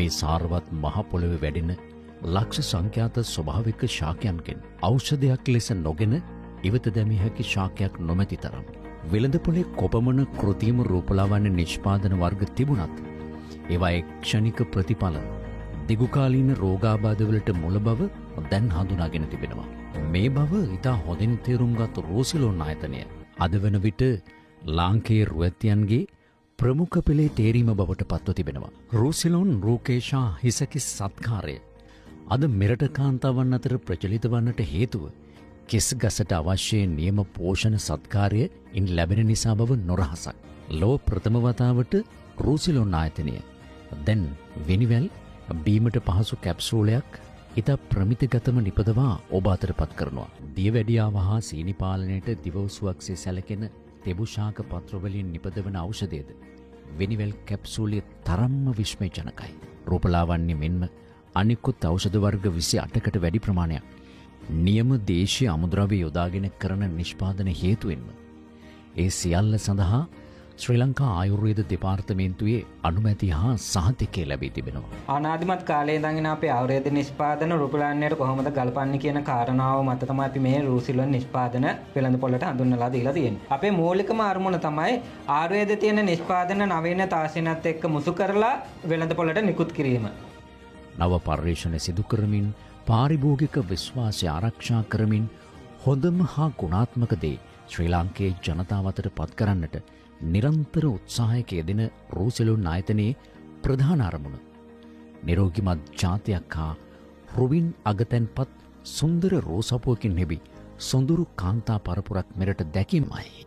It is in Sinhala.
මේ සාරවත් මහ පොළොවේ වැඩෙන ලක්ෂ සංඛ්‍යාත ස්වභාවික ශාකයන්ගෙන් ඖෂධයක් ලෙස නොගෙන ඉවත දැමිය හැකි ශාකයක් නොමැති තරම්. වෙළඳපොලේ කොපමණ කෘත්‍රිම රූපලාවන්‍ය නිෂ්පාදන වර්ග තිබුණත් ඒවා ක්ෂණික ප්‍රතිඵල දිගුකාලීන රෝගාබාධවලට මුල බව දැන් හඳුනාගෙන තිබෙනවා. මේ බව ඉතා හොඳින් තේරුම්ගත් රෝසිලෝන් ආයතනය අද වන විට ලාංකේය රුවැතියන්ගේ ප්‍රමුඛ පෙළේ තේරීම බවට පත්ව තිබෙනවා. රෝසිලෝන් රූකේෂා හිසකිස් සත්කාරය අද මෙරට කාන්තාවන් අතර ප්‍රචලිත වන්නට හේතුව කෙස් ගසට අවශ්‍ය නියම පෝෂණ සත්කාරය ඉන් ලැබෙන නිසා බව නොරහසක්. ලොව ප්‍රථම වතාවට රෝසිලෝන් ආයතනය දැන් වෙනිවැල් බීමට පහසු කැප්සූලයක් ඉතා ප්‍රමිතගතම නිපදවා ඔබ අතර පත් කරනවා. දියවැඩියාව හා සීනි පාලනයට දිවවසුවක්සේ සැලකෙන තෙබුශාක පත්‍රවලින් නිපදවන ඖෂධයද වෙනිවැල් කැප්සූලිය තරම්ම විශ්මයජනකයි. රූපලාවන්‍ය මෙන්ම අනිකුත් ඖෂධ වර්ග 28කට වැඩි ප්‍රමාණයක් නියම දේශීය අමුද්‍රව්‍ය යොදාගෙන කරන නිෂ්පාදන හේතුවෙන්ම ඒ සියල්ල සඳහා ශ්‍රී ලංකා ආයුර්වේද දෙපාර්තමේන්තුවේ අනුමැතිය හා සහතිකය ලැබී තිබෙනවා. ආනාදිමත් කාලයේ ඉඳන් අපේ ආයුර්වේද නිෂ්පාදන රූපලාවන්‍යයට කොහොමද ගල්පන්නේ කියන කාරණාව මත තමයි අපි මේ රූසිලෝන් නිෂ්පාදන වෙළඳපොළට හඳුන්වලා දීලා තියෙන්නේ. අපේ මූලිකම අරමුණ තමයි ආයුර්වේද තියෙන නිෂ්පාදන නවීන තාක්ෂණයත් එක්ක මුසු කරලා වෙළඳපොළට නිකුත් කිරීම. නව පර්යේෂණ සිදු කරමින් පාරිභෝගික විශ්වාසය ආරක්ෂා කරමින් හොඳම හා ගුණාත්මක දේ ශ්‍රී ලාංකේය ජනතාව අතර පත් කරන්නට නිරන්තර උත්සාහයක යෙදෙන රෝසිලෝන් ආයතනයේ ප්‍රධාන අරමුණ නිරෝගිමත් ජාතියක් හා රුවින් අගතැන්පත් සුන්දර රෝසපුවකින් හෙබි සොඳුරු කාන්තා පරපුරක් මෙරට දැකීමයි.